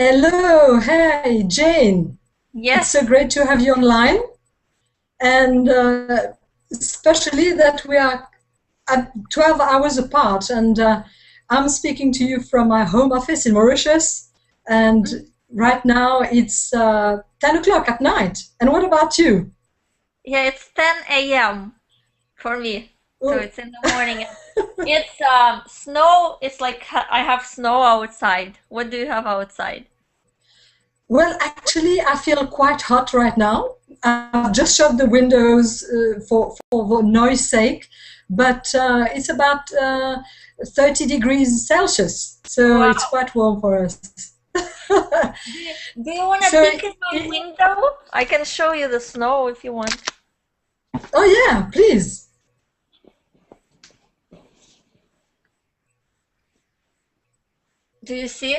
Hello, hey, Jane. It's so Yes, great to have you online, and especially that we are at 12 hours apart. And I'm speaking to you from my home office in Mauritius, and mm, right now it's 10 o'clock at night. And what about you? yeah, it's 10 a.m. for me. So Oh, it's in the morning. It's snow. It's like I have snow outside. What do you have outside? well, actually, I feel quite hot right now. I've just shut the windows for noise sake, but it's about 30 degrees Celsius, so it's Wow. quite warm for us. Do you want to So, peek in my window? I can show you the snow if you want. oh yeah, please. Do you see?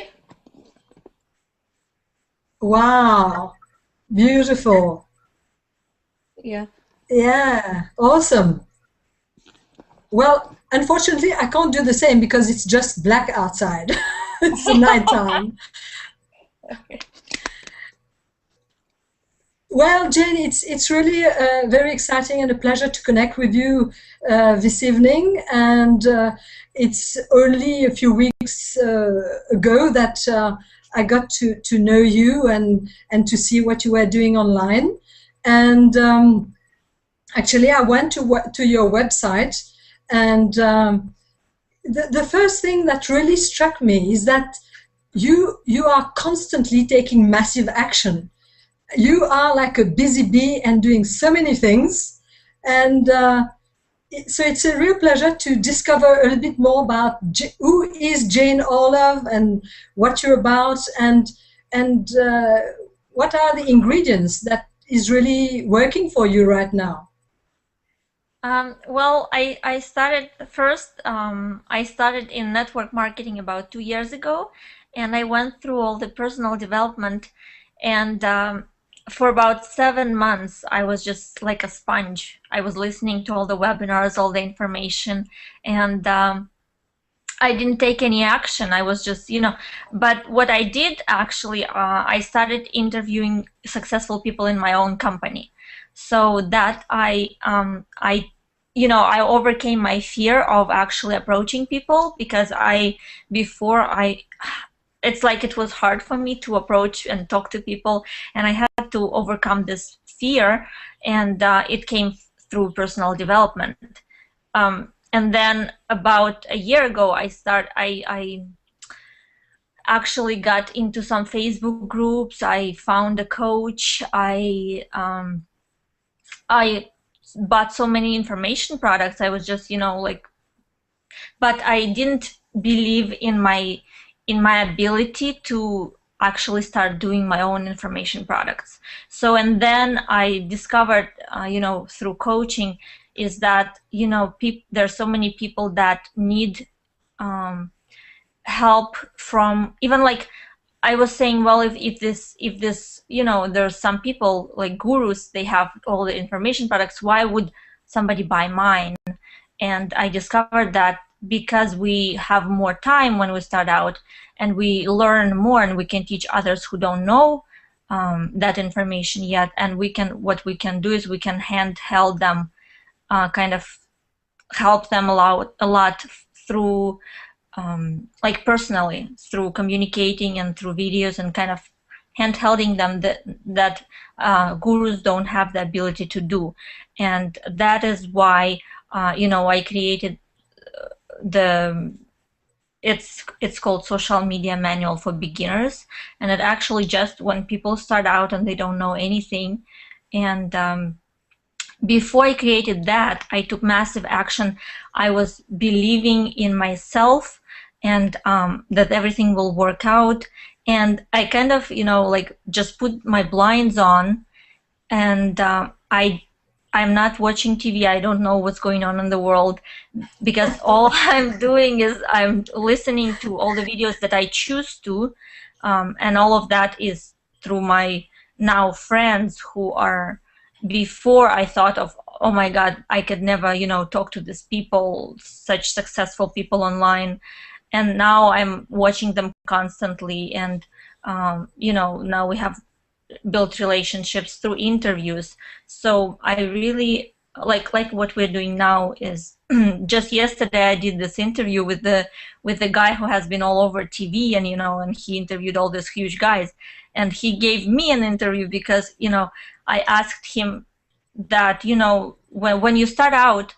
Wow, beautiful. Yeah. Yeah, awesome. Well, unfortunately, I can't do the same because it's just black outside. It's nighttime. Well, Jane, it's really very exciting and a pleasure to connect with you this evening. And it's only a few weeks ago that I got to know you and to see what you were doing online. And actually, I went to your website, and the first thing that really struck me is that you are constantly taking massive action. You are like a busy bee and doing so many things. And so it's a real pleasure to discover a little bit more about who is Jane Orlov and what you're about, and what are the ingredients that is really working for you right now. Well, I started first, I started in network marketing about 2 years ago, and I went through all the personal development. And for about 7 months, I was just like a sponge. I was listening to all the webinars, all the information, and I didn't take any action. I was just, but what I did actually, I started interviewing successful people in my own company, so that I overcame my fear of actually approaching people, because before I, it's like it was hard for me to approach and talk to people, and I had to overcome this fear, and it came through personal development. And then about a year ago, I actually got into some Facebook groups. I found a coach. I bought so many information products. I was just, like, but I didn't believe in my ability to actually start doing my own information products. So, and then I discovered, through coaching, is that, there's so many people that need um, help from, even like I was saying, well, if this, there's some people like gurus, they have all the information products. Why would somebody buy mine? And I discovered that because we have more time when we start out, and we learn more, and we can teach others who don't know that information yet. And what we can do is we can handheld them, kind of help them a lot through, like personally, through communicating and through videos, and kind of handholding them that gurus don't have the ability to do. And that is why, I created the it's called Social Media Manual for Beginners. And it actually, just when people start out and they don't know anything. And before I created that, I took massive action. I was believing in myself, and that everything will work out. And I kind of, like, just put my blinds on, and I'm not watching TV. I don't know what's going on in the world, because all I'm doing is I'm listening to all the videos that I choose to, and all of that is through my now friends who are, before I thought of, oh my God, I could never, talk to these people, such successful people online. And now I'm watching them constantly, and you know, now we have built relationships through interviews. So I really like what we're doing now is just yesterday I did this interview with the guy who has been all over TV, and you know, and he interviewed all these huge guys, and he gave me an interview because, you know, I asked him that, you know, when you start out,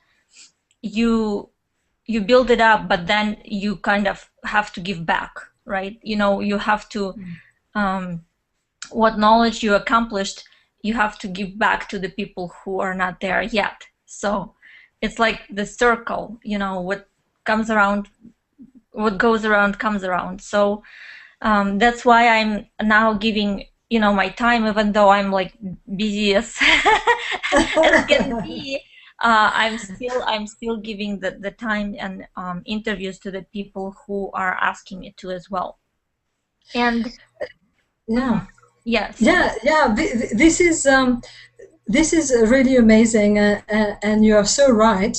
you build it up, but then you kind of have to give back, right? You know, you have to what knowledge you accomplished, you have to give back to the people who are not there yet. So it's like the circle, you know, what comes around, what goes around comes around. So that's why I'm now giving, you know, my time, even though I'm like busy as as can be. I'm still giving the time and interviews to the people who are asking me to as well. And yeah. Yes. Yeah. This is really amazing, and you are so right.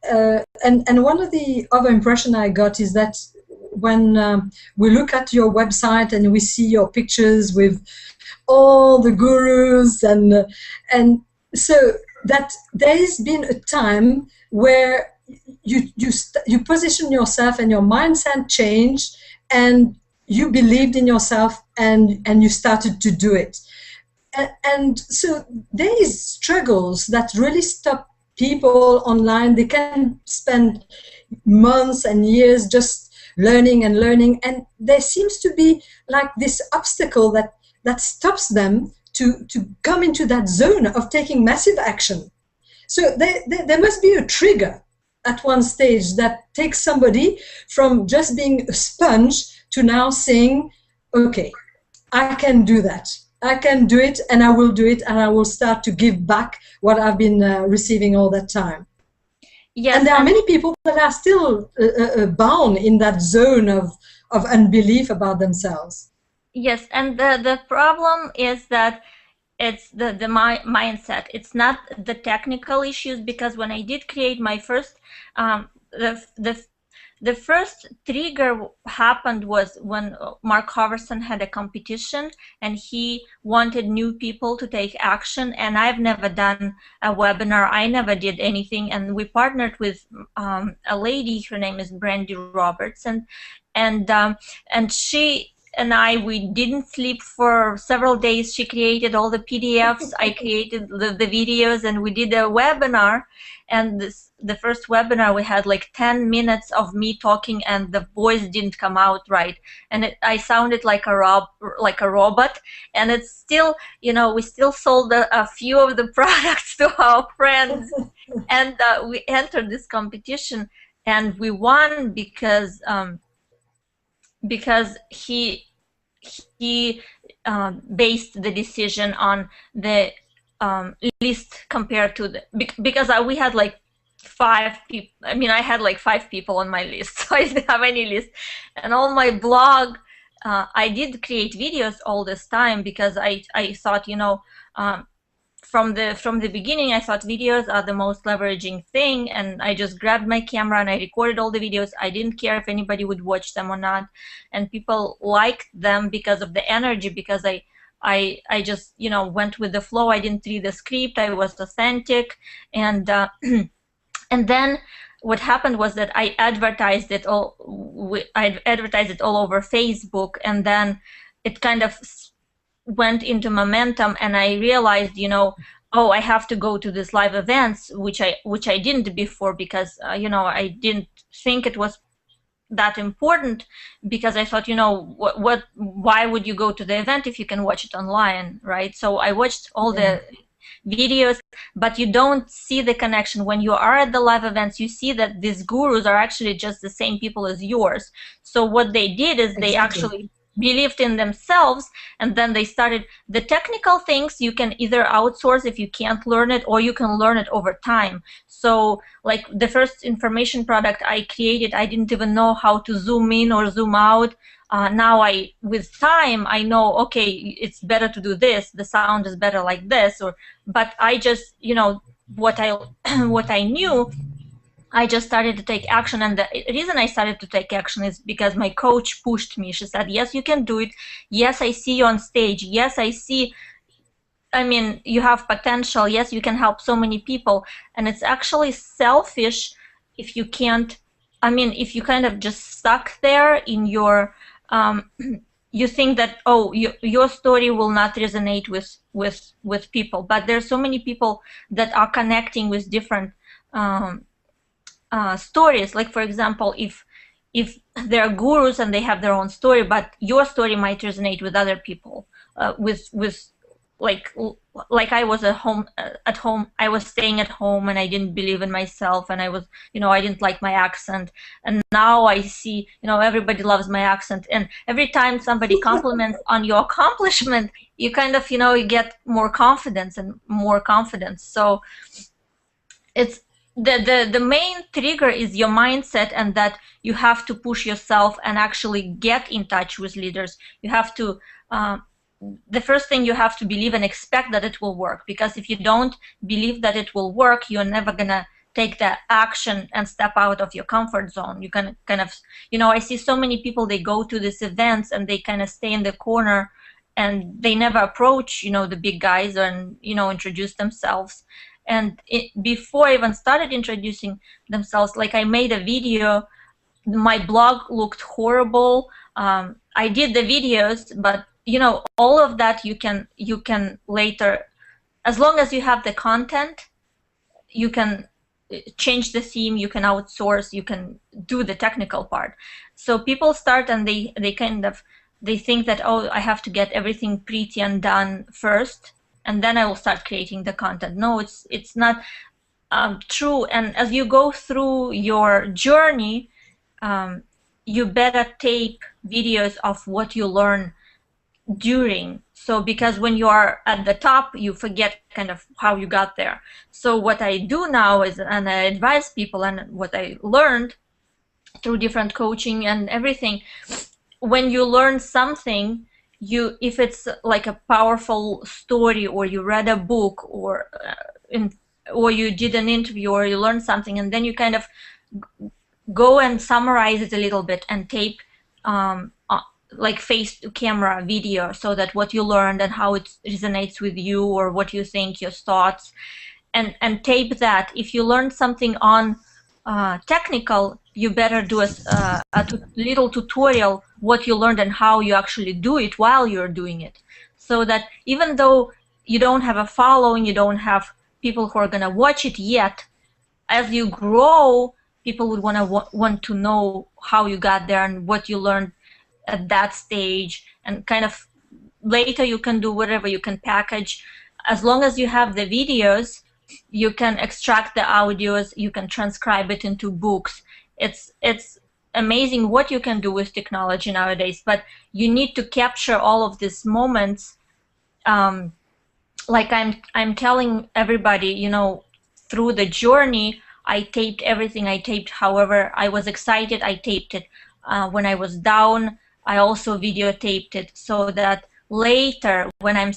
And one of the other impression I got is that when we look at your website and we see your pictures with all the gurus, and so that there has been a time where you position yourself and your mindset changed, and you believed in yourself, and you started to do it. And so there is struggles that really stop people online. They can spend months and years just learning and learning, and there seems to be like this obstacle that stops them to come into that zone of taking massive action. So there must be a trigger at one stage that takes somebody from just being a sponge to now saying, okay, I can do that. I can do it, and I will do it, and I will start to give back what I've been receiving all that time. Yes, and there are many people that are still bound in that zone of unbelief about themselves. Yes, and the problem is that it's the mindset. It's not the technical issues, because when I did create my first, the first trigger happened was when Mark Hoverson had a competition and he wanted new people to take action, and I've never done a webinar, I never did anything, and we partnered with a lady, her name is Brandy Roberts, and she and we didn't sleep for several days. She created all the PDFs, I created the videos, and we did a webinar. And the first webinar, we had like 10 minutes of me talking, and the voice didn't come out right, and I sounded like a robot. And it's still, you know, we still sold a few of the products to our friends, and we entered this competition, and we won because he based the decision on the list compared to the, because we had like 5 people. I mean, I had like 5 people on my list, so I didn't have any list. And on my blog, I did create videos all this time because I thought, you know, from the beginning, I thought videos are the most leveraging thing, and I just grabbed my camera and I recorded all the videos. I didn't care if anybody would watch them or not, and people liked them because of the energy, because I just, you know, went with the flow. I didn't read the script. I was authentic, and and then what happened was that I advertised it all. I advertised it all over Facebook, and then it kind of went into momentum, and I realized, you know, oh, I have to go to these live events, which I didn't before, because you know, I didn't think it was that important, because I thought, you know, why would you go to the event if you can watch it online, right? So I watched all the videos, but you don't see the connection. When you are at the live events, you see that these gurus are actually just the same people as yours. So what they did is they actually believed in themselves, and then they started the technical things. You can either outsource if you can't learn it, or you can learn it over time. So like the first information product I created, I didn't even know how to zoom in or zoom out. Now with time, I know, okay, it's better to do this, the sound is better like this, but I just, you know, what I knew, I just started to take action. And the reason I started to take action is because my coach pushed me. She said, yes, you can do it. Yes, I see you on stage. Yes, I mean, you have potential. Yes, you can help so many people. And it's actually selfish if you can't, I mean, if you kind of just stuck there in your, you think that, oh, your story will not resonate with people. But there's so many people that are connecting with different stories. Like, for example, if there are gurus and they have their own story, but your story might resonate with other people, with like I was at home, I was staying at home and I didn't believe in myself, and I was, I didn't like my accent, and now I see, everybody loves my accent, and every time somebody compliments on your accomplishment, you kind of, you get more confidence and more confidence. So it's the main trigger is your mindset, and that you have to push yourself and actually get in touch with leaders. You have to the first thing, you have to believe and expect that it will work, because if you don't believe that it will work, you're never gonna take that action and step out of your comfort zone. You can kind of, I see so many people, they go to these events and they kind of stay in the corner and they never approach, the big guys and, introduce themselves. And before I even started introducing themselves, like, I made a video, my blog looked horrible. I did the videos, but all of that you can later, as long as you have the content, you can change the theme, you can outsource, you can do the technical part. So people start and they think that, oh, I have to get everything pretty and done first, and then I will start creating the content. No, it's not true. And as you go through your journey, you better tape videos of what you learn during. So because when you are at the top, you forget kind of how you got there. So what I do now is, and I advise people, and what I learned through different coaching and everything, when you learn something, if it's like a powerful story, or you read a book, or you did an interview, or you learned something, and then you kind of go and summarize it a little bit and tape like face to camera video, so that what you learned and how it resonates with you, or what you think, your thoughts, and tape that. If you learned something on technical, you better do a little tutorial what you learned and how you actually do it while you're doing it, so that even though you don't have a following, you don't have people who are going to watch it yet, as you grow, people would want to know how you got there and what you learned at that stage. And kind of later you can do whatever, you can package. As long as you have the videos, you can extract the audios, you can transcribe it into books. It's amazing what you can do with technology nowadays, but you need to capture all of these moments. Like I'm telling everybody, through the journey, I taped everything. I taped however I was excited, I taped it. When I was down, I also videotaped it, so that later when I'm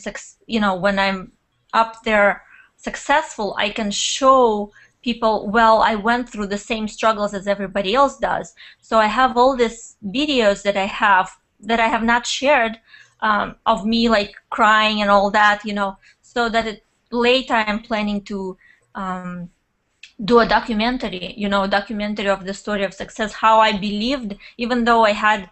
up there successful, I can show people, well, I went through the same struggles as everybody else does. So I have all these videos that I have not shared, of me like crying and all that, so that later I'm planning to do a documentary, documentary of the story of success, how I believed, even though I had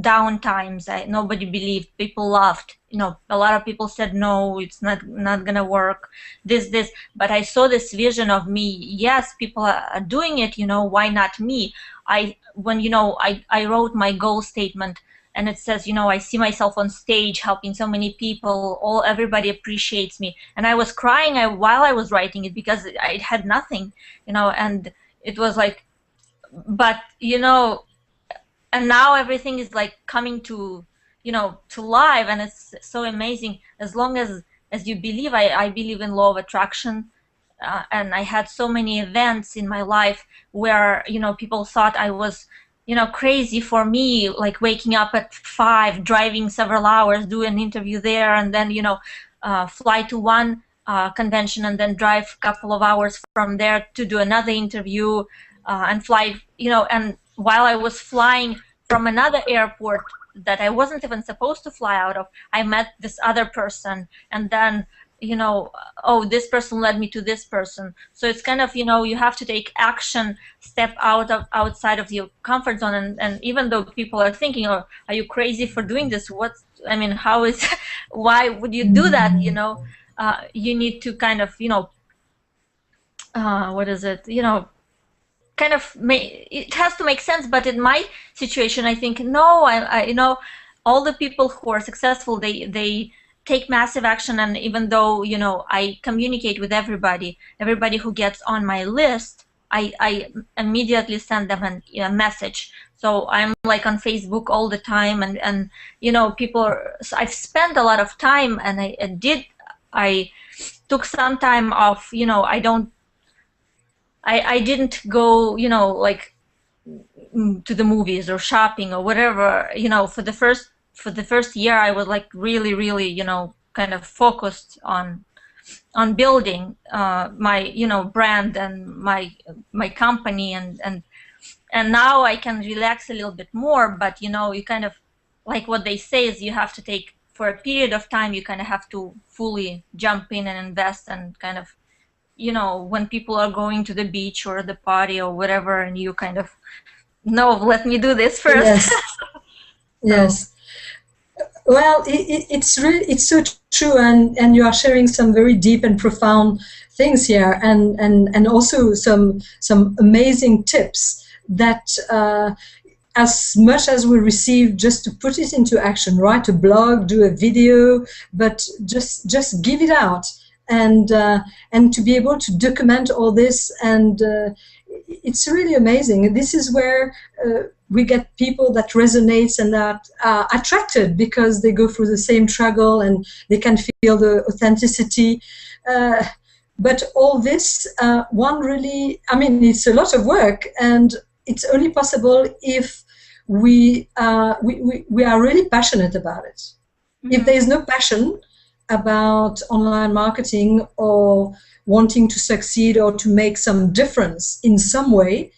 down times, nobody believed, people laughed, a lot of people said, no, it's not gonna work, this, but I saw this vision of me, yes, people are doing it, why not me? I wrote my goal statement, and it says, I see myself on stage helping so many people, everybody appreciates me, and I was crying while I was writing it, because I had nothing, and it was like, but and now everything is like coming to to life, and it's so amazing. As long as you believe, I believe in law of attraction, and I had so many events in my life where people thought I was crazy for me, like waking up at 5, driving several hours, do an interview there, and then fly to one convention and then drive a couple of hours from there to do another interview and fly, and while I was flying from another airport that I wasn't even supposed to fly out of, I met this other person, and then oh, this person led me to this person. So it's kind of, you have to take action, step outside of your comfort zone, and even though people are thinking, oh, are you crazy for doing this? How is why would you do that? You need to kind of, what is it, kind of it has to make sense. But in my situation, I think, no, I all the people who are successful, they take massive action. And even though, I communicate with everybody who gets on my list, I immediately send them a message. So I'm like on Facebook all the time, and so I've spent a lot of time, and I took some time off. I didn't go, like to the movies or shopping or whatever. For the first year, I was like really, kind of focused on building my, brand and my company, and now I can relax a little bit more. But you kind of, like what they say is, you have to take, for a period of time, you kind of have to fully jump in and invest, and kind of, when people are going to the beach or the party or whatever, and you kind of, no, let me do this first. Yes. Yes. Well, it's so true, and you are sharing some very deep and profound things here, and also some amazing tips that as much as we receive, just to put it into action, write a blog, do a video, but just give it out, and to be able to document all this, and it's really amazing. This is where we get people that resonates and that are attracted, because they go through the same struggle and they can feel the authenticity. But all this, it's a lot of work, and it's only possible if we are really passionate about it. Mm-hmm. If there is no passion about online marketing, or wanting to succeed or to make some difference in some way,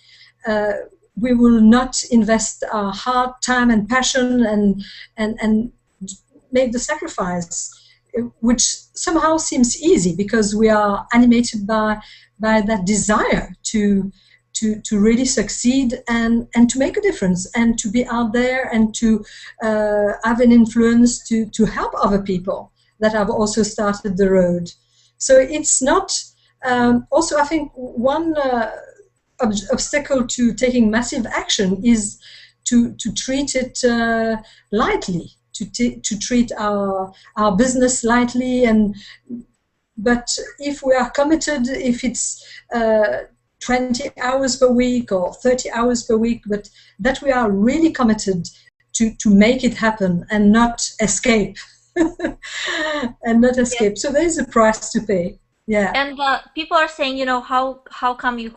we will not invest our hard time and passion and make the sacrifice, which somehow seems easy, because we are animated by that desire to really succeed and to make a difference, and to be out there, and to have an influence to help other people that have also started the road. So it's not, also I think one obstacle to taking massive action is to treat it lightly, to treat our business lightly. But if we are committed, if it's 20 hours per week or 30 hours per week, but that we are really committed to make it happen and not escape. Yes. So there is a price to pay. Yeah. And people are saying, how come you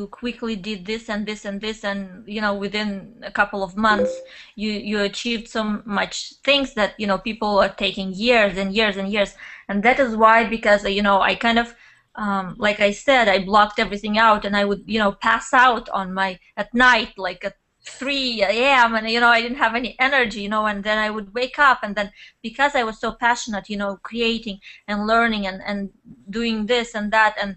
quickly did this and this and this, and within a couple of months you achieved so much things that people are taking years and years and years. And that is why, because I kind of, like I said, I blocked everything out, and I would pass out at night, like at 3 a.m. and I didn't have any energy, and then I would wake up, and then because I was so passionate, creating and learning and doing this and that, and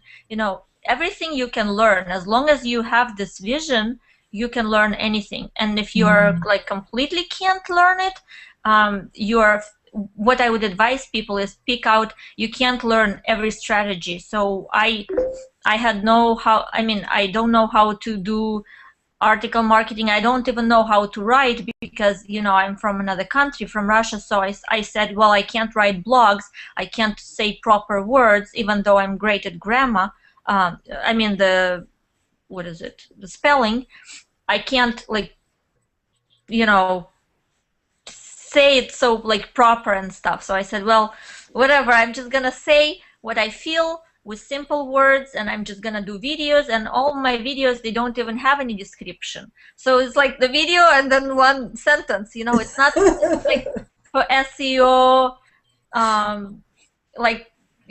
everything you can learn. As long as you have this vision, you can learn anything. And if you're like completely can't learn it, what I would advise people is pick out. You can't learn every strategy. So I don't know how to do article marketing. I don't even know how to write, because I'm from another country, from Russia. So I said, well, I can't write blogs, I can't say proper words, even though I'm great at grammar. The spelling, I can't say it so proper and stuff. So I said, well, whatever, I'm just gonna say what I feel with simple words, and I'm just gonna do videos, and all my videos, they don't even have any description. So it's like the video and then one sentence, it's not like for SEO,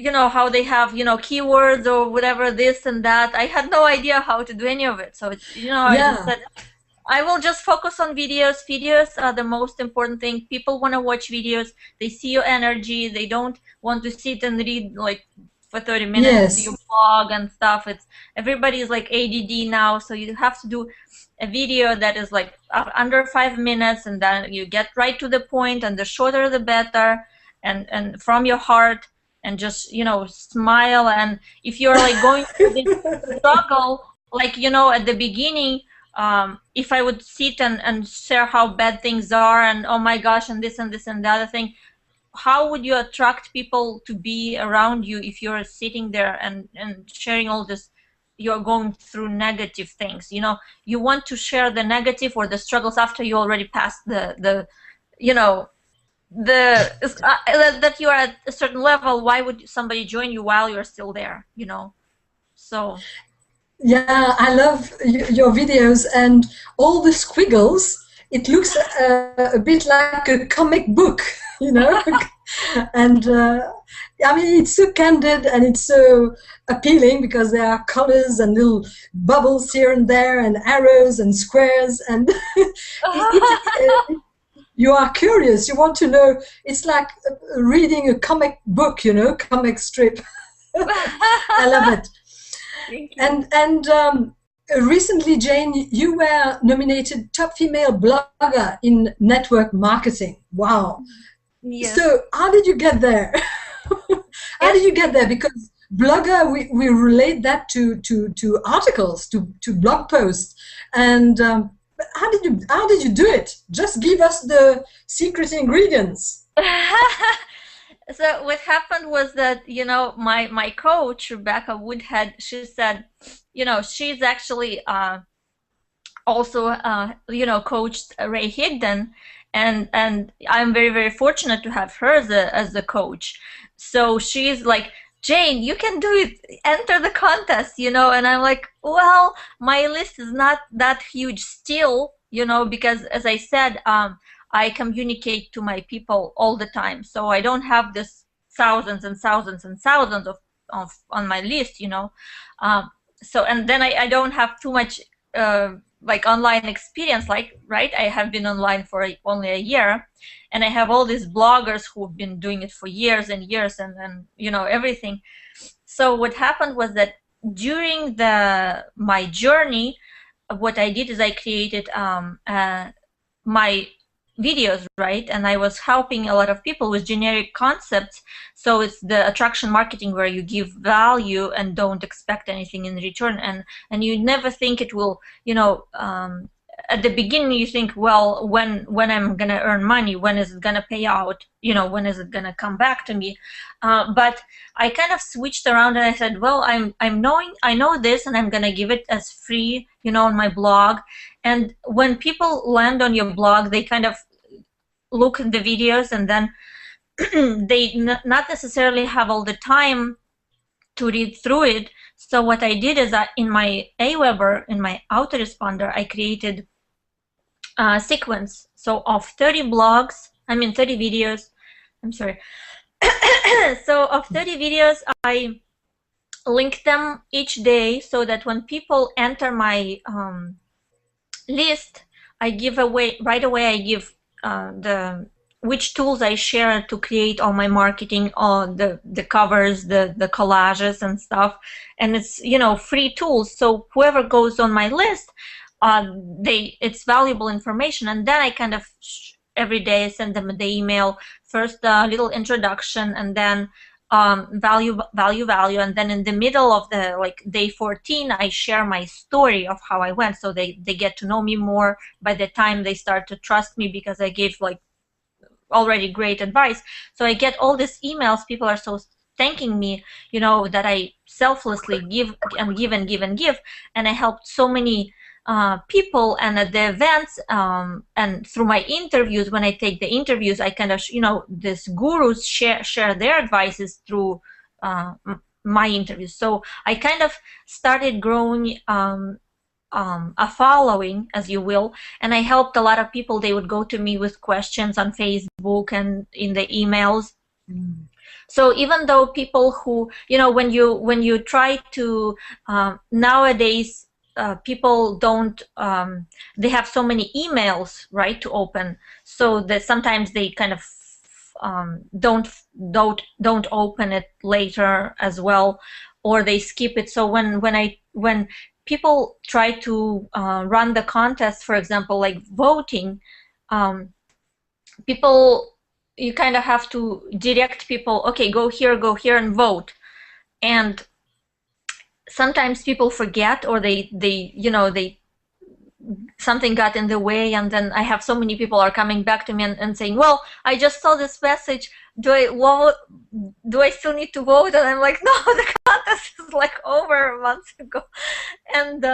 you know, how they have, you know, keywords or whatever, this and that. I had no idea how to do any of it. So, you know, I just Yeah. said, I will just focus on videos. Videos are the most important thing. People want to watch videos. They see your energy. They don't want to sit and read like for 30 minutes your Yes. blog and stuff. It's everybody is like ADD now, so you have to do a video that is like under 5 minutes, and then you get right to the point, and the shorter the better, and from your heart, and just, you know, smile. And if you're like going through this struggle, like, you know, at the beginning, if I would sit and share how bad things are, and oh my gosh, and this and this and the other thing, how would you attract people to be around you if you're sitting there and sharing all this? You're going through negative things, you know. You want to share the negative or the struggles after you already passed the you know, the that you are at a certain level. Why would somebody join you while you're still there, you know? So Yeah, I love your videos and all the squiggles. It looks a bit like a comic book, you know? And I mean, it's so candid and it's so appealing because there are colors and little bubbles here and there and arrows and squares. And you are curious. You want to know. It's like reading a comic book, you know, comic strip. I love it. thank you. And recently, Jane, you were nominated top female blogger in network marketing. Wow. Yes. So how did you get there? How did you get there? Because blogger, we relate that to articles, to blog posts. And how did you do it? Just give us the secret ingredients. So what happened was that, you know, my coach, Rebecca Woodhead, she said, you know, she's actually also you know, coached Ray Higdon, and I'm very, very fortunate to have her as a coach. So she's like, Jane, you can do it, enter the contest, you know. And I'm like, well, my list is not that huge still, you know, because as I said, I communicate to my people all the time, so I don't have this thousands and thousands and thousands of on my list, you know. So, and then I don't have too much like online experience, like, right, I have been online for only a year, and I have all these bloggers who've been doing it for years and years, and you know, everything. So what happened was that during my journey, what I did is I created my videos, right? And I was helping a lot of people with generic concepts. So it's the attraction marketing where you give value and don't expect anything in return, and you never think it will, you know, at the beginning you think, well, when I'm gonna earn money, when is it gonna pay out, you know, when is it gonna come back to me? But I kind of switched around and I said, well, I know this, and I'm gonna give it as free, you know, on my blog. And when people land on your blog, they kind of look at the videos, and then they not necessarily have all the time to read through it. So what I did is that in my Aweber, in my autoresponder, I created a sequence, so of 30 blogs, 30 videos, I'm sorry. So of 30 videos, I link them each day, so that when people enter my list, I give away right away. I give which tools I share to create all my marketing, all the covers, the collages and stuff, and it's, you know, free tools. So whoever goes on my list, it's valuable information. And then I kind of every day I send them the email, first a little introduction, and then value, and then in the middle of the, like, day 14, I share my story of how I went, so they get to know me more. By the time they start to trust me, because I gave like already great advice. So I get all these emails, people are so thanking me, you know, that I selflessly give and give and give and give, and I helped so many people. And at the events, and through my interviews, when I take the interviews, I kind of, you know, these gurus share their advices through my interviews. So I kind of started growing a following, as you will, and I helped a lot of people. They would go to me with questions on Facebook and in the emails. So even though people who, when you try to, nowadays, people don't, they have so many emails, right, to open, so that sometimes they kind of don't open it later as well, or they skip it. So when people try to run the contest, for example, like voting, people, you kind of have to direct people, okay, go here and vote. And sometimes people forget, or they something got in the way, and then I have so many people are coming back to me and saying, well, I just saw this message, do I still need to vote? And I'm like, no, the contest is like over months ago. And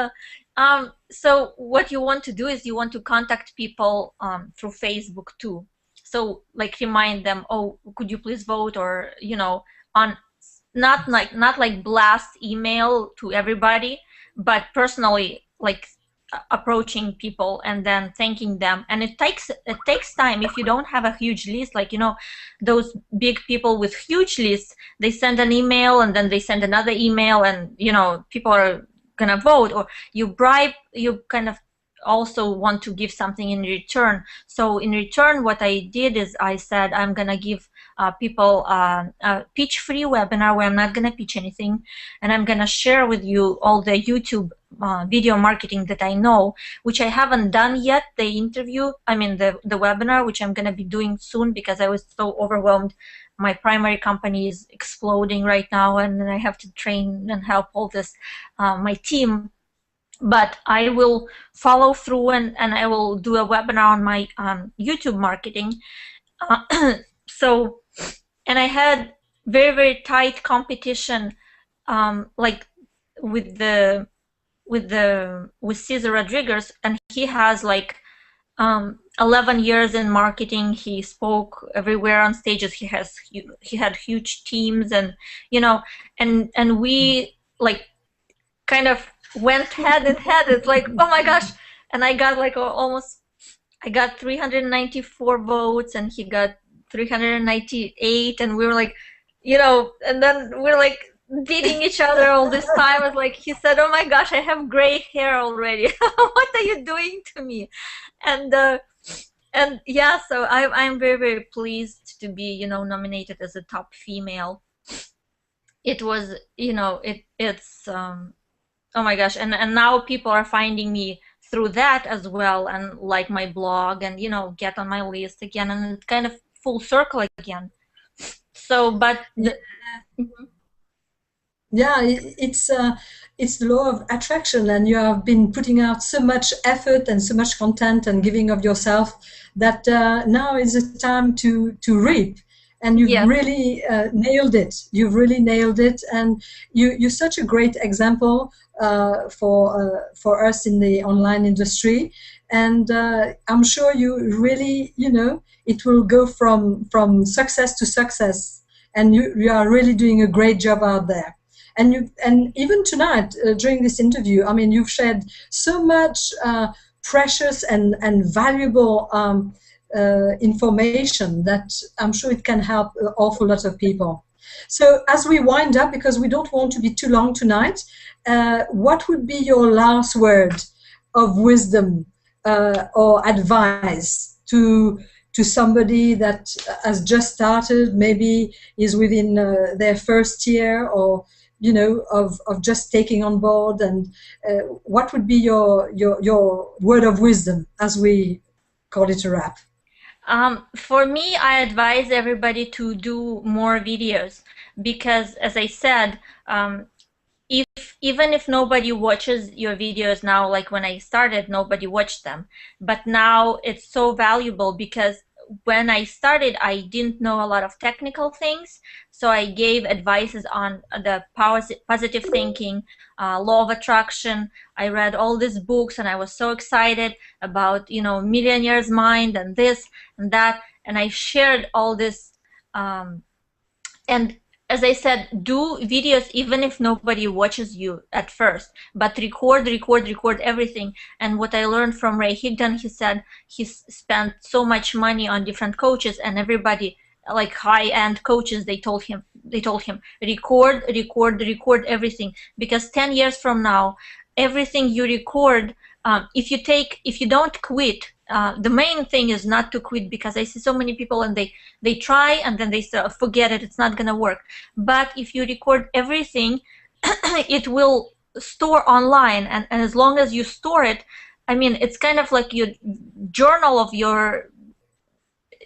so what you want to do is you want to contact people through Facebook too. So like remind them, oh, could you please vote? Or on not like blast email to everybody, but personally, like approaching people and then thanking them. And it takes time. If you don't have a huge list, like those big people with huge lists, they send an email and then they send another email, and people are gonna vote, or you kind of also want to give something in return. So in return, what I did is I said I'm gonna give people a pitch-free webinar where I'm not gonna pitch anything, and I'm gonna share with you all the YouTube video marketing that I know, which I haven't done yet. The webinar, which I'm gonna be doing soon because I was so overwhelmed. My primary company is exploding right now, and I have to train and help all this my team. But I will follow through, and I will do a webinar on my YouTube marketing. So, and I had very, very tight competition, like with Cesar Rodriguez, and he has like 11 years in marketing. He spoke everywhere on stages. He had huge teams, and and we like kind of went head and head. It's like, oh my gosh. And I got like I got 394 votes and he got 398, and we were like, and then we're like beating each other all this time. It's like, he said, oh my gosh, I have gray hair already. What are you doing to me? And yeah, so I'm very, very pleased to be, nominated as a top female. It was, it's oh my gosh, and now people are finding me through that as well, and like my blog, and get on my list again, and it's kind of full circle again. So, but yeah, it's the law of attraction, and you have been putting out so much effort and so much content and giving of yourself that now is the time to reap. And you've really nailed it. You've really nailed it, and you're such a great example for us in the online industry. And I'm sure you really, it will go from success to success, and you are really doing a great job out there. And even tonight during this interview, I mean, you've shared so much precious and valuable information that I'm sure it can help an awful lot of people. So as we wind up, because we don't want to be too long tonight, what would be your last word of wisdom or advice to somebody that has just started, maybe is within their first year, or of just taking on board? And what would be your word of wisdom as we call it a wrap? For me, I advise everybody to do more videos, because as I said, even if nobody watches your videos now, like when I started, nobody watched them, but now it's so valuable, because when I started, I didn't know a lot of technical things, so I gave advices on the positive thinking, law of attraction. I read all these books, and I was so excited about, millionaire's mind and this and that, and I shared all this. And as I said, do videos even if nobody watches you at first, but record everything. And what I learned from Ray Higdon, he said he spent so much money on different coaches, and everybody like high-end coaches, they told him record everything, because 10 years from now, everything you record, if you don't quit, the main thing is not to quit, because I see so many people and they try and then they say, forget it, it's not gonna work. But if you record everything, it will store online, and as long as you store it, I mean, it's kind of like your journal of your,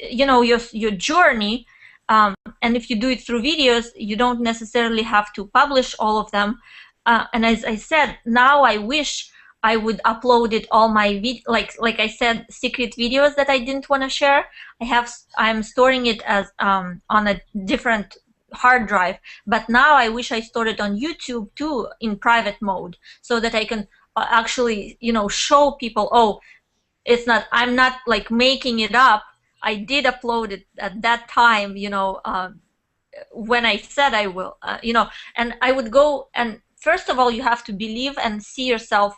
you know, your journey. And if you do it through videos, you don't necessarily have to publish all of them. And as I said, now I wish I would upload it all my like I said, secret videos that I didn't want to share. I'm storing it as on a different hard drive, but now I wish I stored it on YouTube too in private mode, so that I can actually, you know, show people, oh, it's not, I'm not like making it up. I did upload it at that time, you know, when I said I will, you know. And I would go, and first of all, you have to believe and see yourself,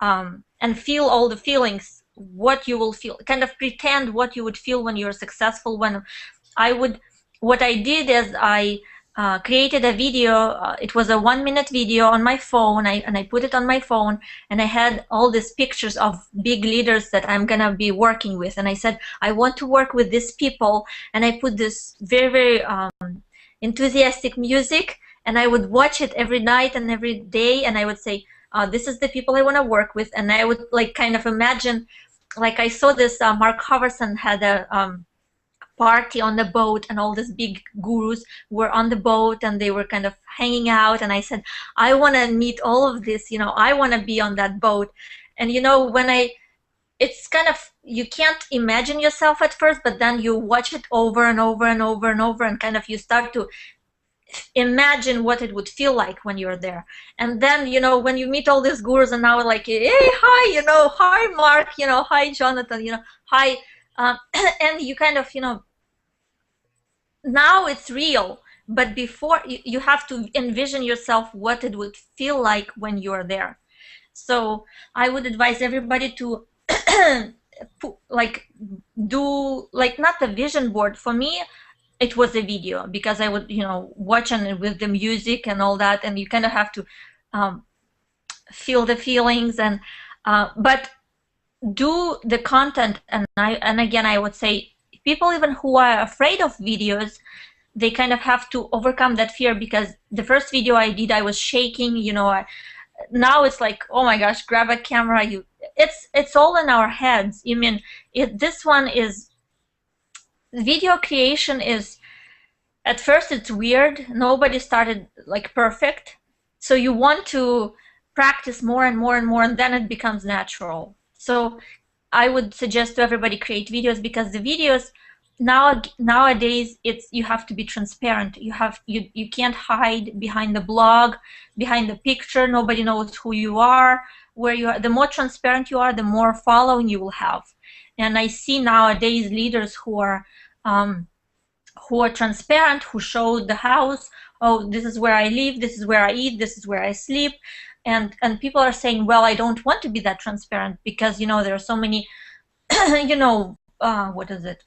and feel all the feelings, what you will feel, kind of pretend what you would feel when you're successful. What I did is I created a video. It was a 1-minute video on my phone, and I put it on my phone, and I had all these pictures of big leaders that I'm gonna be working with, and I said, I want to work with these people, and I put this very, very enthusiastic music, and I would watch it every night and every day, and I would say, this is the people I want to work with. And I would like kind of imagine, like I saw this, Mark Hoverson had a party on the boat, and all these big gurus were on the boat, and they were kind of hanging out, and I said, I want to meet all of this, you know, I want to be on that boat. And you know, it's kind of, you can't imagine yourself at first, but then you watch it over and over and over and over, and kind of you start to imagine what it would feel like when you're there. And then, you know, when you meet all these gurus, and now like, hey, hi, you know, hi Mark, you know, hi Jonathan, you know, hi, and you kind of, you know, now it's real, but before, you have to envision yourself what it would feel like when you're there. So I would advise everybody to like do, like, not the vision board. For me, it was a video, because I would, you know, watch, and with the music and all that, and you kind of have to feel the feelings, and but do the content. And again, I would say, people even who are afraid of videos, they kind of have to overcome that fear, because the first video I did, I was shaking, you know. Now it's like, oh my gosh, grab a camera, it's all in our heads. I mean, this one is, video creation is, at first it's weird, nobody started like perfect, so you want to practice more and more and more, and then it becomes natural. So I would suggest to everybody, create videos, because the videos nowadays, you have to be transparent. You can't hide behind the blog, behind the picture. Nobody knows who you are, where you are. The more transparent you are, the more following you will have. And I see nowadays leaders who are transparent, who show the house. Oh, this is where I live, this is where I eat, this is where I sleep. And people are saying, well, I don't want to be that transparent, because, you know, there are so many, you know, what is it?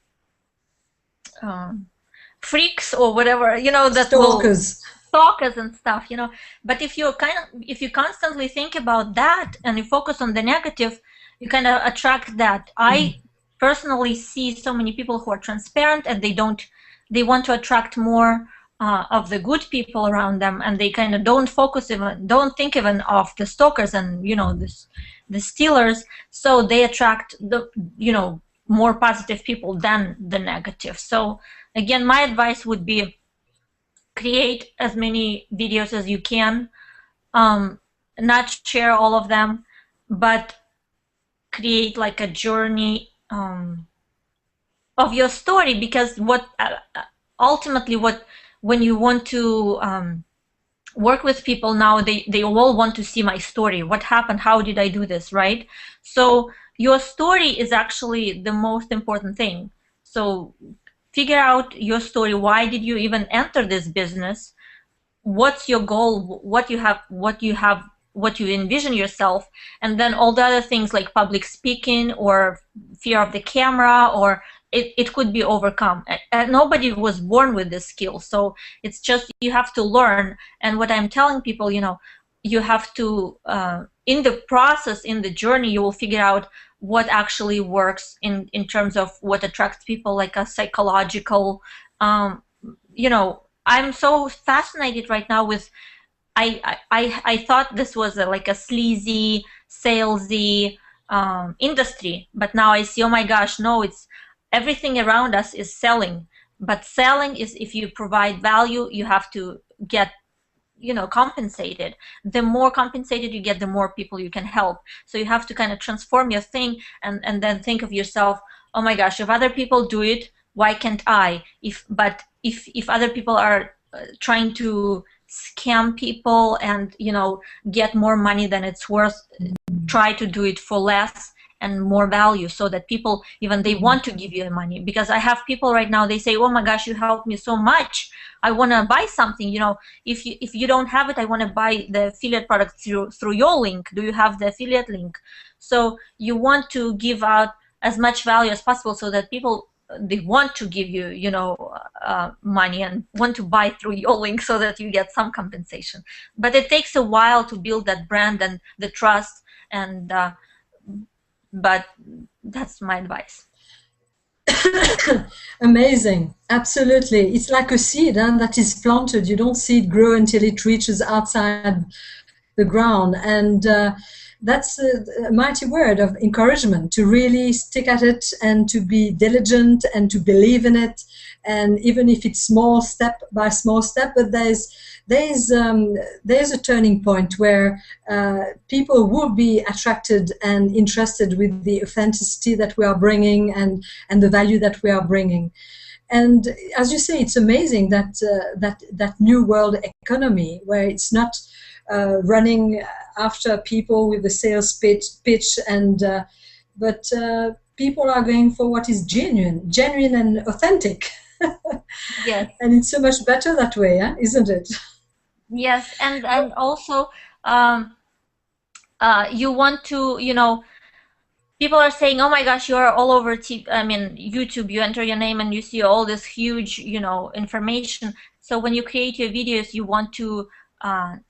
Freaks or whatever, you know, that stalkers and stuff, you know. But if you constantly think about that, and you focus on the negative, you kind of attract that. I personally see so many people who are transparent, and they want to attract more of the good people around them, and they kind of don't think even of the stalkers and, you know, the stealers. So they attract the, you know, more positive people than the negative. So again, my advice would be, create as many videos as you can, not share all of them, but create like a journey of your story, because ultimately when you want to work with people now, they all want to see my story. What happened? How did I do this, right? So your story is actually the most important thing. So figure out your story. Why did you even enter this business? What's your goal? What you envision yourself, and then all the other things like public speaking or fear of the camera or it could be overcome. Nobody was born with this skill, so it's just you have to learn. And what I'm telling people, you have to, in the process, in the journey, you will figure out what actually works in terms of what attracts people, like a psychological, I'm so fascinated right now with, I thought this was like a sleazy, salesy industry, but now I see, oh my gosh, no, it's everything around us is selling. But selling is, if you provide value, you have to get compensated. The more compensated you get, the more people you can help. So you have to kind of transform your thing, and then think of yourself, oh my gosh, if other people do it, why can't I? If other people are trying to scam people and get more money than it's worth, try to do it for less and more value, so that people, even they want to give you money. Because I have people right now, they say, oh my gosh, you helped me so much, I want to buy something. If you don't have it, I want to buy the affiliate product through your link. Do you have the affiliate link? So you want to give out as much value as possible, so that people, they want to give you money and want to buy through your link, so that you get some compensation. But it takes a while to build that brand and the trust, and but that's my advice. Amazing. Absolutely. It's like a seed that is planted. You don't see it grow until it reaches outside the ground. And that's a mighty word of encouragement, to really stick at it and to be diligent and to believe in it. And even if it's small, step by small step, but there's a turning point where people will be attracted and interested with the authenticity that we are bringing and the value that we are bringing. And as you say, it's amazing that that new world economy, where it's not running after people with the sales pitch, and but people are going for what is genuine and authentic. Yes. And it's so much better that way, isn't it? Yes, and also you want to, people are saying, oh my gosh, you are all over YouTube. You enter your name and you see all this huge, information. So when you create your videos, you want to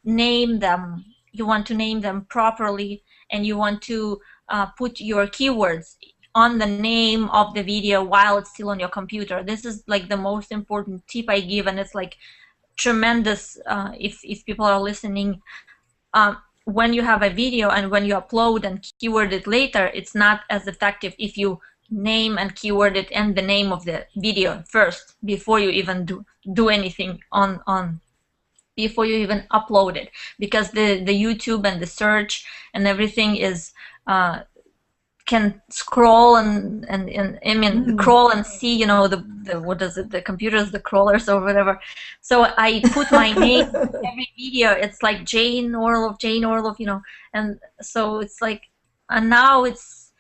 name them. You want to name them properly, and you want to put your keywords on the name of the video while it's still on your computer. This is like the most important tip I give, and it's like tremendous if people are listening. When you have a video and when you upload and keyword it later, it's not as effective if you name and keyword it and the name of the video first before you even do anything on before you even upload it, because the YouTube and the search and everything is can scroll and scroll and see, the what is it, the computers, the crawlers or whatever. So I put my name in every video. It's like Jane Orlov, and so it's like, and now it's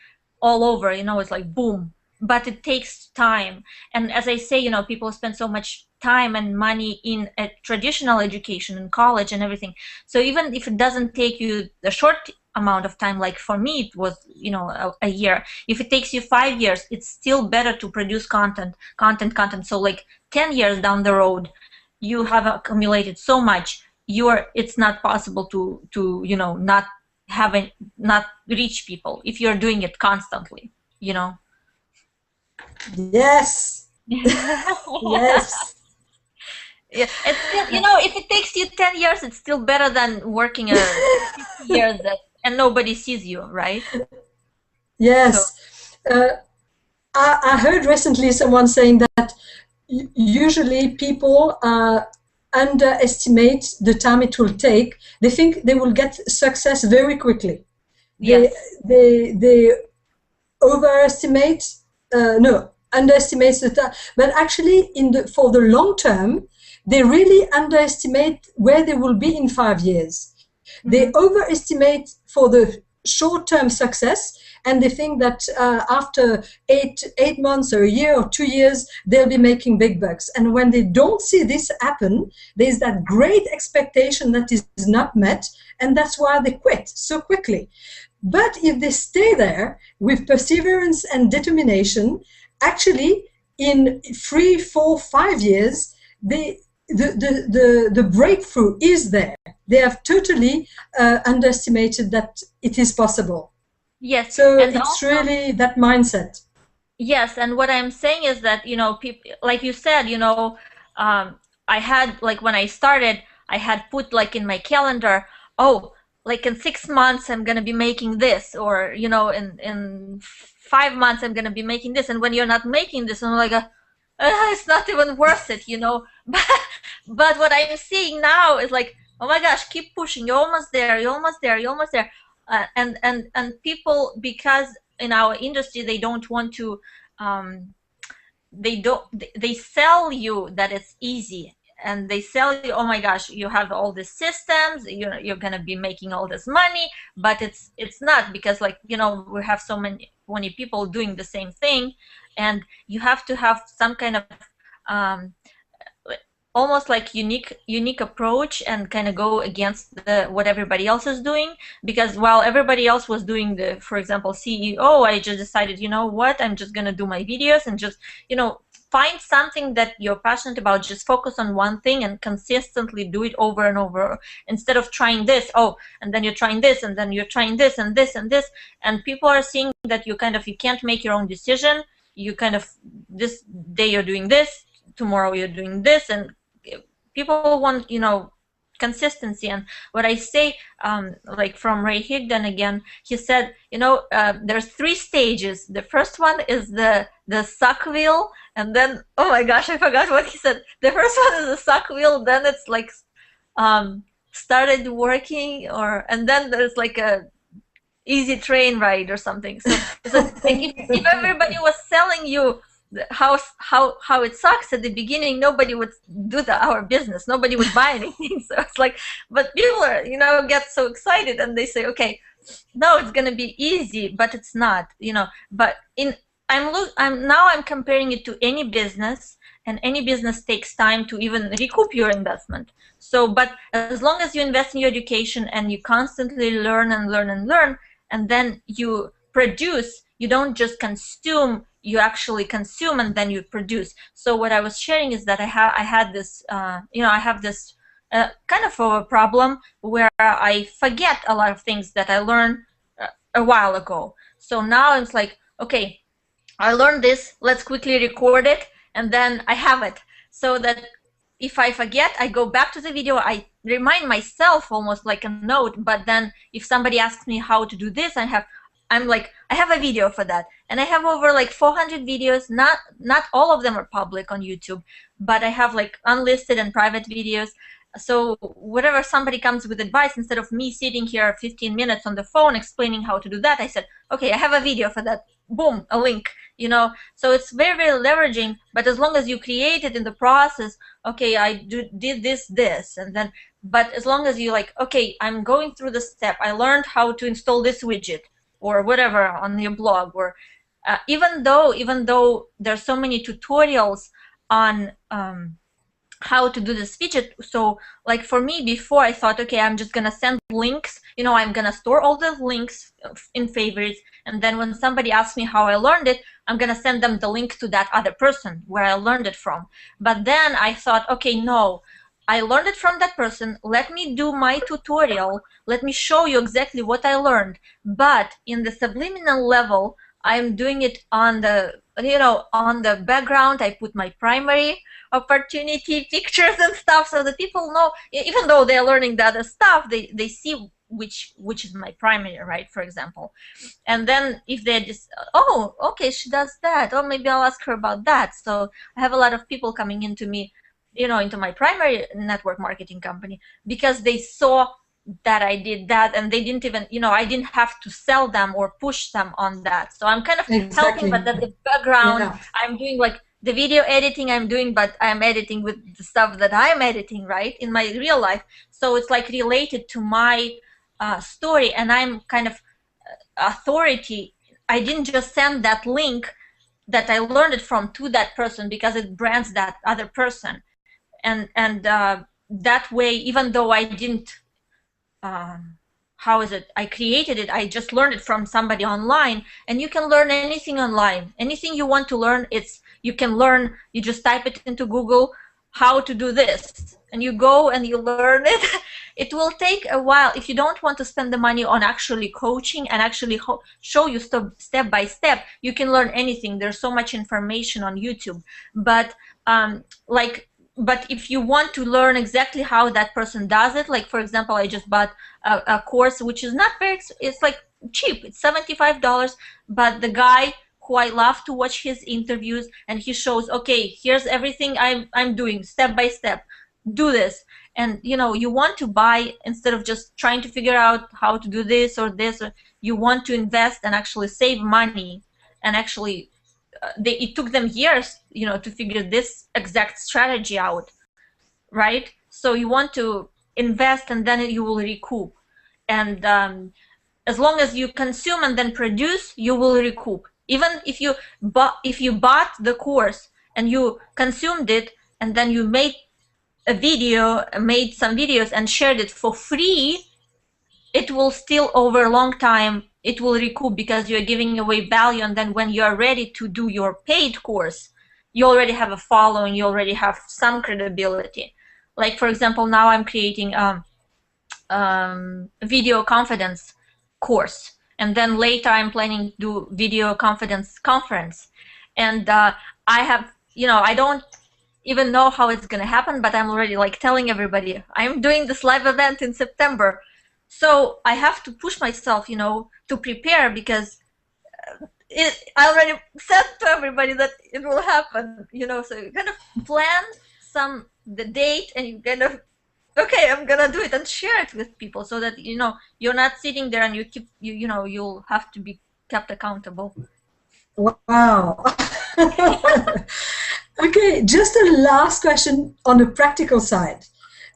all over, it's like boom. But it takes time, and as I say, people spend so much time and money in a traditional education in college and everything. So even if it doesn't take you the short amount of time, like for me it was a year, if it takes you 5 years, it's still better to produce content. So like 10 years down the road, you have accumulated so much, it's not possible to not reach people if you're doing it constantly. Yes. Yes. Yeah, it's still, if it takes you 10 years, it's still better than working 50 years and nobody sees you, right? Yes. So. I heard recently someone saying that usually people underestimate the time it will take. They think they will get success very quickly. Yes. They underestimate the time. But actually, for the long term, they really underestimate where they will be in 5 years. Mm-hmm. They overestimate for the short-term success, and they think that after 8 months or a year or 2 years, they'll be making big bucks. And when they don't see this happen, there's that great expectation that is not met, and that's why they quit so quickly. But if they stay there with perseverance and determination, actually in 3, 4, 5 years, the breakthrough is there. They have totally underestimated that it is possible. Yes, So and it's also, really that mindset. yes, and what I'm saying is that, people, like you said, I had, like, when I started, I had put, like, in my calendar, oh, like in 6 months I'm gonna be making this, or in 5 months I'm gonna be making this, and when you're not making this, I'm like, it's not even worth it, But what I'm seeing now is like, oh my gosh, keep pushing, you're almost there, you're almost there, you're almost there, and people, because in our industry they don't want to, um, they sell you that it's easy, and they sell you, oh my gosh, you have all these systems, you're gonna be making all this money, but it's not, because, like, we have so many people doing the same thing, and you have to have some kind of, um, almost like unique approach, and kind of go against what everybody else is doing, because while everybody else was doing for example, CEO, I just decided, you know what, I'm just gonna do my videos and just find something that you're passionate about, just focus on one thing and consistently do it over and over, instead of trying this, and then you're trying this, and then you're trying this and this and this, and people are seeing that you can't make your own decision, you this day you're doing this, tomorrow you're doing this, and people want consistency. And what I say, like from Ray Higdon again, he said, there's 3 stages. The first one is the suck wheel, and then, oh my gosh, I forgot what he said. The first one is the suck wheel, then it's like started working, and then there's like a easy train ride or something. So like if everybody was selling you how it sucks at the beginning, nobody would do our business, nobody would buy anything. So it's like, but people are, get so excited, and they say, okay, no, it's gonna be easy, but it's not, but I'm comparing it to any business, and any business takes time to even recoup your investment. So, but as long as you invest in your education and you constantly learn and learn and learn, and then you produce, you don't just consume, you actually consume, and then you produce. So what I was sharing is that I had this, I have this kind of a problem where I forget a lot of things that I learned a while ago. So now it's like, okay, I learned this, let's quickly record it, and then I have it, so that if I forget, I go back to the video, I remind myself almost like a note, but then if somebody asks me how to do this, I'm like, I have a video for that. And I have over like 400 videos, not all of them are public on YouTube, but I have like unlisted and private videos. So whatever somebody comes with advice, instead of me sitting here 15 minutes on the phone explaining how to do that, I said, okay, I have a video for that. Boom, a link, So it's very, very leveraging, but as long as you create it in the process, okay, I did this, and then, but as long as you like, okay, I'm going through the step, I learned how to install this widget, or whatever on your blog, or even though there's so many tutorials on how to do this widget. So like for me, before, I thought, okay, I'm just gonna send links, I'm gonna store all the links in favorites, and then when somebody asks me how I learned it, I'm gonna send them the link to that other person where I learned it from. But then I thought, okay, no, I learned it from that person, let me do my tutorial, let me show you exactly what I learned, but in the subliminal level, I'm doing it on the, on the background. I put my primary opportunity pictures and stuff, so that people know, even though they're learning the other stuff, they see which is my primary, right, for example. And then if they just, oh, okay, she does that, or maybe I'll ask her about that. So I have a lot of people coming into me, into my primary network marketing company, because they saw that I did that, and they didn't even, I didn't have to sell them or push them on that. So I'm kind of helping, but at the background, I'm doing like the video editing I'm doing, but I'm editing with the stuff that I'm editing, right, in my real life. So it's like related to my story, and I'm kind of authority. I didn't just send that link that I learned it from to that person because it brands that other person. And that way, even though I didn't, how how is it? I created it. I just learned it from somebody online, and you can learn anything online. Anything you want to learn, you can learn. You just type it into Google, how to do this, and you go and you learn it. It will take a while. If you don't want to spend the money on actually coaching and actually show you step by step, you can learn anything. There's so much information on YouTube. But but if you want to learn exactly how that person does it, like for example, I just bought a course which is not very, it's like cheap, it's $75, but the guy who I love to watch his interviews, and he shows, okay, here's everything I'm doing step by step, do this. And you know, you want to buy, instead of just trying to figure out how to do this or this, you want to invest and actually save money. And actually it took them years, you know, to figure this exact strategy out, right? So you want to invest, and then you will recoup. And as long as you consume and then produce, you will recoup. Even if you bought the course and you consumed it, and then you made some videos and shared it for free, it will still, over a long time, it will recoup, because you're giving away value. And then when you're ready to do your paid course, you already have a following, you already have some credibility. Like for example, now I'm creating video confidence course, and then later I'm planning to do video confidence conference. And I have, you know, I don't even know how it's gonna happen, but I'm already like telling everybody I'm doing this live event in September. So I have to push myself, you know, to prepare, because I already said to everybody that it will happen, you know. So you kind of plan the date, and you kind of, okay, I'm gonna do it, and share it with people, so that, you know, you're not sitting there and you know, you'll have to be kept accountable. Wow. Okay, just a last question on the practical side.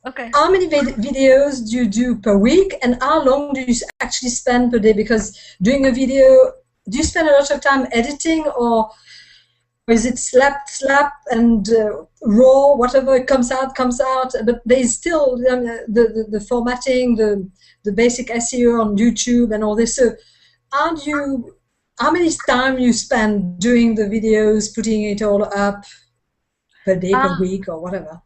Okay. How many videos do you do per week, and how long do you actually spend per day? Because doing a video, do you spend a lot of time editing, or is it slap, and raw, whatever comes out, but there's still the formatting, the basic SEO on YouTube and all this. So how many time you spend doing the videos, putting it all up per day, per week, or whatever?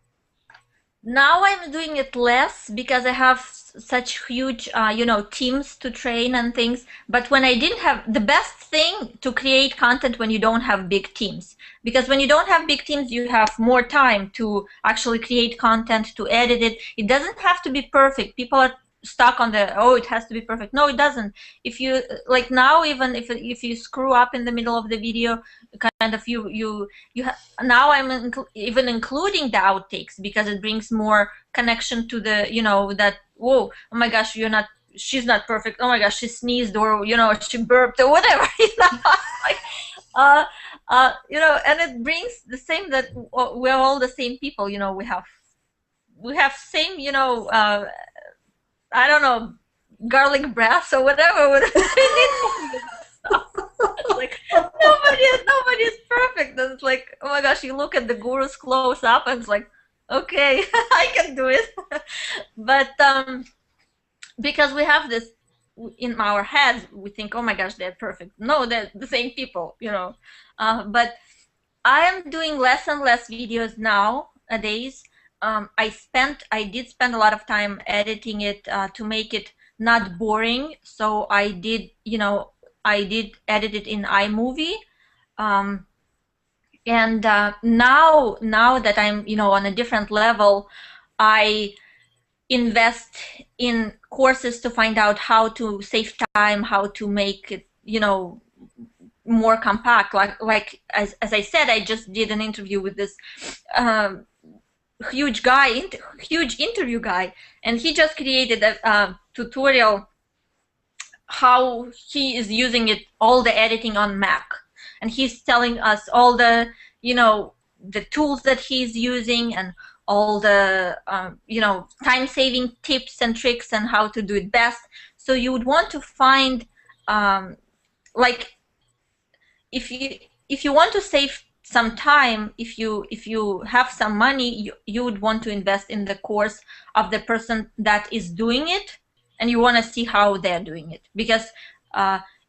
Now I'm doing it less, because I have such huge, you know, teams to train and things. But when I didn't have, the best thing to create content when you don't have big teams, because when you don't have big teams, you have more time to actually create content, to edit it. It doesn't have to be perfect. People are stuck on the, oh, it has to be perfect. No, it doesn't. If you, like now, even if you screw up in the middle of the video, kind of now I'm even including the outtakes, because it brings more connection to the, you know, that, whoa, oh my gosh, she's not perfect, oh my gosh, she sneezed, or, you know, she burped, or whatever. You know, like, you know, and it brings the same, that we're all the same people, you know, we have same, you know, I don't know, garlic breath or whatever. It's like nobody is perfect. And it's like, oh my gosh, you look at the gurus close up, and it's like, okay, I can do it. But because we have this in our heads, we think, oh my gosh, they're perfect. No, they're the same people, you know. But I am doing less and less videos nowadays. I did spend a lot of time editing it to make it not boring. So I did, you know, I did edit it in iMovie. And now that I'm, you know, on a different level, I invest in courses to find out how to save time, how to make it, you know, more compact. Like as I said, I just did an interview with this huge interview guy, and he just created a tutorial how he is using it, all the editing on Mac, and he's telling us all the, you know, the tools that he's using, and all the you know, time-saving tips and tricks, and how to do it best. So you would want to find like, if you want to save some time, if you have some money, you would want to invest in the course of the person that is doing it, and you want to see how they're doing it, because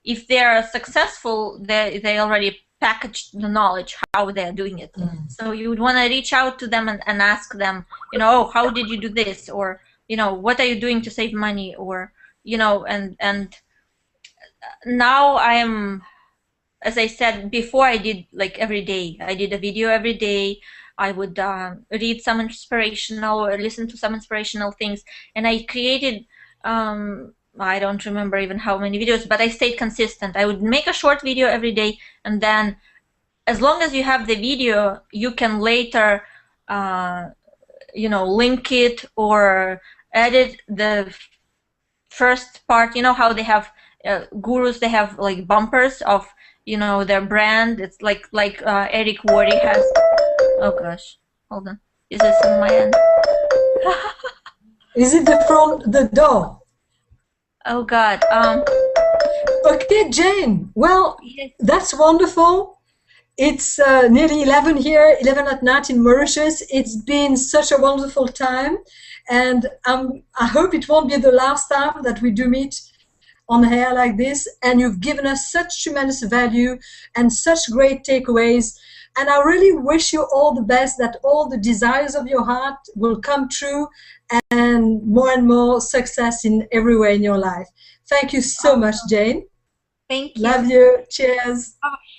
if they're successful, they already packaged the knowledge how they're doing it. So you would want to reach out to them and ask them, you know, oh, how did you do this, or you know, what are you doing to save money, or you know, and now I am, as I said before, I did like every day. I did a video every day. I would read some inspirational or listen to some inspirational things, and I created I don't remember even how many videos, but I stayed consistent. I would make a short video every day, and then as long as you have the video, you can later you know, link it or edit the first part. You know how they have gurus, they have like bumpers of, you know, their brand. It's like Eric Worre has. Oh gosh, hold on. Is this on my end? Is it from the door? Oh God. Okay, Jane. Well, Yes. that's wonderful. It's nearly 11 here, 11 at night in Mauritius. It's been such a wonderful time, and I hope it won't be the last time that we do meet on air like this. And you've given us such tremendous value and such great takeaways. And I really wish you all the best, that all the desires of your heart will come true, and more success in every way in your life. Thank you so much, Jane. Thank you. Love you. Cheers.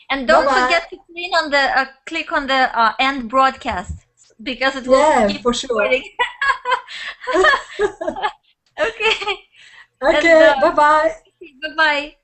And don't Bye-bye. forget to click on the end broadcast, because it will keep for sure. recording. Okay. Okay. Bye-bye. Bye-bye.